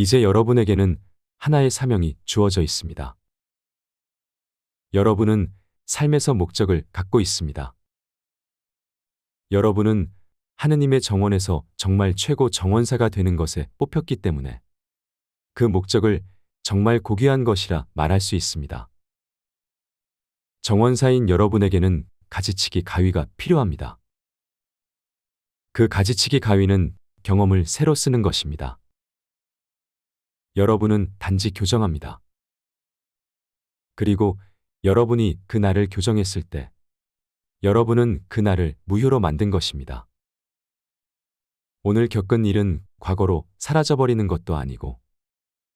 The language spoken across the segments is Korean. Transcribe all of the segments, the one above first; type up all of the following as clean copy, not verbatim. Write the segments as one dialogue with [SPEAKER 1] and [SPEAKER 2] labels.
[SPEAKER 1] 이제 여러분에게는 하나의 사명이 주어져 있습니다. 여러분은 삶에서 목적을 갖고 있습니다. 여러분은 하느님의 정원에서 정말 최고 정원사가 되는 것에 뽑혔기 때문에 그 목적을 정말 고귀한 것이라 말할 수 있습니다. 정원사인 여러분에게는 가지치기 가위가 필요합니다. 그 가지치기 가위는 경험을 새로 쓰는 것입니다. 여러분은 단지 교정합니다. 그리고 여러분이 그 날을 교정했을 때 여러분은 그 날을 무효로 만든 것입니다. 오늘 겪은 일은 과거로 사라져버리는 것도 아니고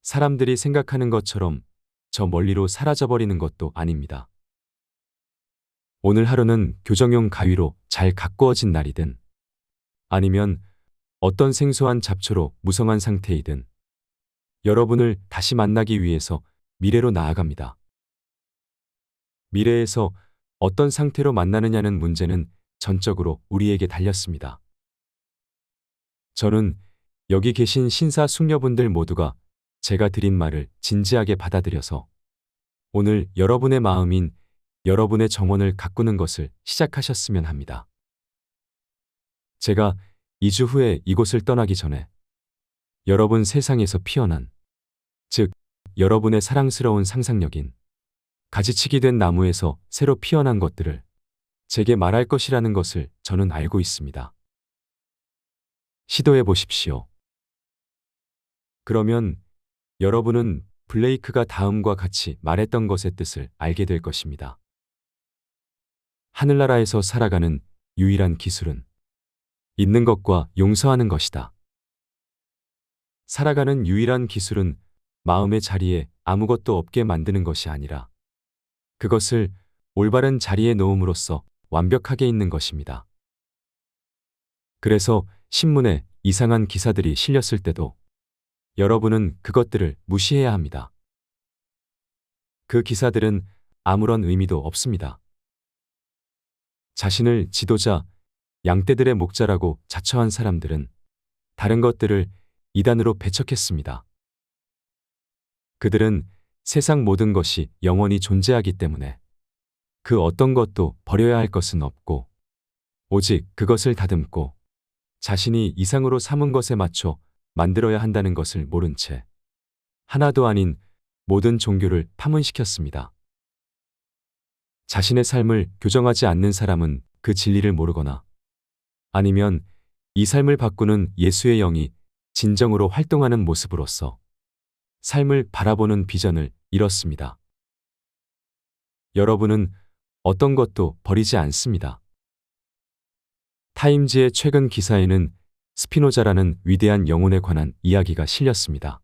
[SPEAKER 1] 사람들이 생각하는 것처럼 저 멀리로 사라져버리는 것도 아닙니다. 오늘 하루는 교정용 가위로 잘 가꾸어진 날이든 아니면 어떤 생소한 잡초로 무성한 상태이든 여러분을 다시 만나기 위해서 미래로 나아갑니다. 미래에서 어떤 상태로 만나느냐는 문제는 전적으로 우리에게 달렸습니다. 저는 여기 계신 신사숙녀분들 모두가 제가 드린 말을 진지하게 받아들여서 오늘 여러분의 마음인 여러분의 정원을 가꾸는 것을 시작하셨으면 합니다. 제가 2주 후에 이곳을 떠나기 전에 여러분 세상에서 피어난, 즉 여러분의 사랑스러운 상상력인 가지치기 된 나무에서 새로 피어난 것들을 제게 말할 것이라는 것을 저는 알고 있습니다. 시도해 보십시오. 그러면 여러분은 블레이크가 다음과 같이 말했던 것의 뜻을 알게 될 것입니다. 하늘나라에서 살아가는 유일한 기술은 있는 것과 용서하는 것이다. 살아가는 유일한 기술은 마음의 자리에 아무것도 없게 만드는 것이 아니라 그것을 올바른 자리에 놓음으로써 완벽하게 있는 것입니다. 그래서 신문에 이상한 기사들이 실렸을 때도 여러분은 그것들을 무시해야 합니다. 그 기사들은 아무런 의미도 없습니다. 자신을 지도자, 양떼들의 목자라고 자처한 사람들은 다른 것들을 이단으로 배척했습니다. 그들은 세상 모든 것이 영원히 존재하기 때문에 그 어떤 것도 버려야 할 것은 없고 오직 그것을 다듬고 자신이 이상으로 삼은 것에 맞춰 만들어야 한다는 것을 모른 채 하나도 아닌 모든 종교를 파문시켰습니다. 자신의 삶을 교정하지 않는 사람은 그 진리를 모르거나 아니면 이 삶을 바꾸는 예수의 영이 진정으로 활동하는 모습으로서 삶을 바라보는 비전을 잃었습니다. 여러분은 어떤 것도 버리지 않습니다. 타임지의 최근 기사에는 스피노자라는 위대한 영혼에 관한 이야기가 실렸습니다.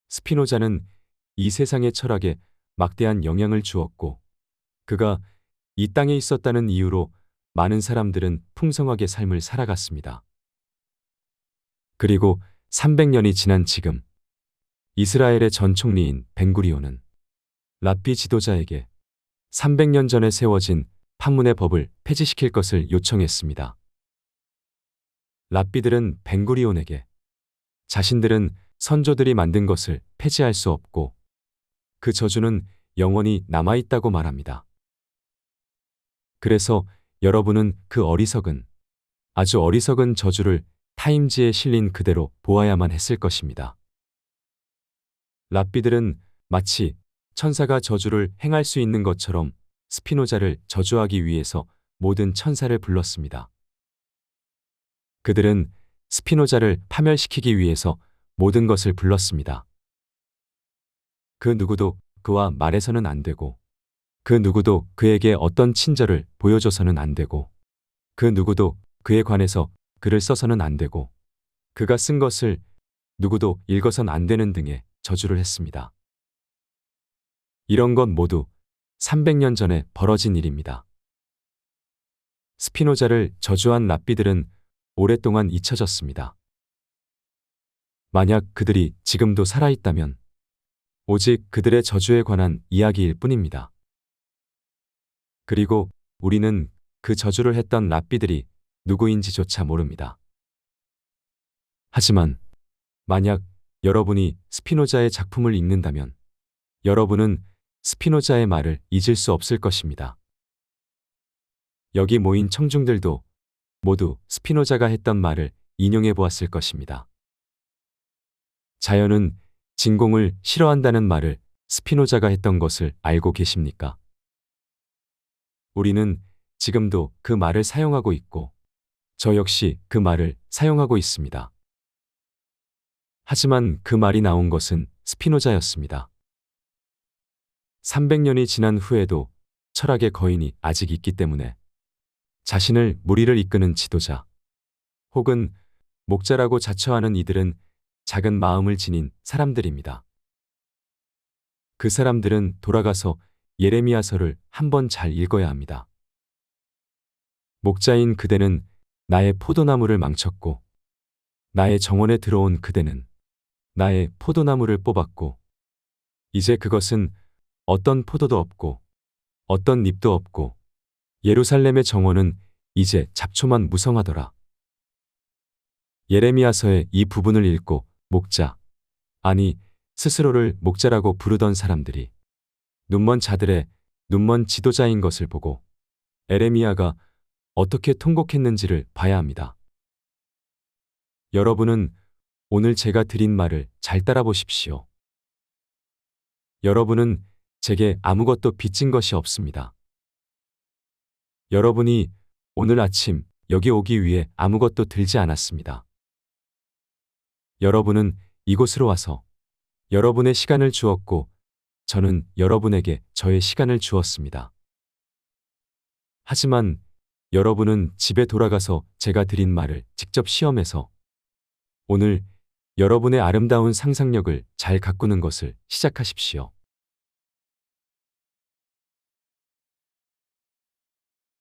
[SPEAKER 1] 스피노자는 이 세상의 철학에 막대한 영향을 주었고 그가 이 땅에 있었다는 이유로 많은 사람들은 풍성하게 삶을 살아갔습니다. 그리고 300년이 지난 지금 이스라엘의 전 총리인 벤구리온은 랍비 지도자에게 300년 전에 세워진 판문의 법을 폐지시킬 것을 요청했습니다. 랍비들은 벤구리온에게 자신들은 선조들이 만든 것을 폐지할 수 없고 그 저주는 영원히 남아있다고 말합니다. 그래서 여러분은 그 어리석은, 아주 어리석은 저주를 타임지에 실린 그대로 보아야만 했을 것입니다. 랍비들은 마치 천사가 저주를 행할 수 있는 것처럼 스피노자를 저주하기 위해서 모든 천사를 불렀습니다. 그들은 스피노자를 파멸시키기 위해서 모든 것을 불렀습니다. 그 누구도 그와 말해서는 안 되고 그 누구도 그에게 어떤 친절을 보여줘서는 안 되고 그 누구도 그에 관해서 글을 써서는 안 되고 그가 쓴 것을 누구도 읽어선 안 되는 등의 저주를 했습니다. 이런 것 모두 300년 전에 벌어진 일입니다. 스피노자를 저주한 랍비들은 오랫동안 잊혀졌습니다. 만약 그들이 지금도 살아있다면 오직 그들의 저주에 관한 이야기일 뿐입니다. 그리고 우리는 그 저주를 했던 랍비들이 누구인지조차 모릅니다. 하지만 만약 여러분이 스피노자의 작품을 읽는다면 여러분은 스피노자의 말을 잊을 수 없을 것입니다. 여기 모인 청중들도 모두 스피노자가 했던 말을 인용해 보았을 것입니다. 자연은 진공을 싫어한다는 말을 스피노자가 했던 것을 알고 계십니까? 우리는 지금도 그 말을 사용하고 있고, 저 역시 그 말을 사용하고 있습니다. 하지만 그 말이 나온 것은 스피노자였습니다. 300년이 지난 후에도 철학의 거인이 아직 있기 때문에 자신을 무리를 이끄는 지도자 혹은 목자라고 자처하는 이들은 작은 마음을 지닌 사람들입니다. 그 사람들은 돌아가서 예레미야서를 한번 잘 읽어야 합니다. 목자인 그대는 나의 포도나무를 망쳤고 나의 정원에 들어온 그대는 나의 포도나무를 뽑았고 이제 그것은 어떤 포도도 없고 어떤 잎도 없고 예루살렘의 정원은 이제 잡초만 무성하더라. 예레미야서의 이 부분을 읽고 목자, 아니 스스로를 목자라고 부르던 사람들이 눈먼 자들의 눈먼 지도자인 것을 보고 에레미야가 어떻게 통곡했는지를 봐야 합니다. 여러분은 오늘 제가 드린 말을 잘 따라 보십시오. 여러분은 제게 아무것도 빚진 것이 없습니다. 여러분이 오늘 아침 여기 오기 위해 아무것도 들지 않았습니다. 여러분은 이곳으로 와서 여러분의 시간을 주었고 저는 여러분에게 저의 시간을 주었습니다. 하지만 여러분은 집에 돌아가서 제가 드린 말을 직접 시험해서 오늘 여러분의 아름다운 상상력을 잘 가꾸는 것을 시작하십시오.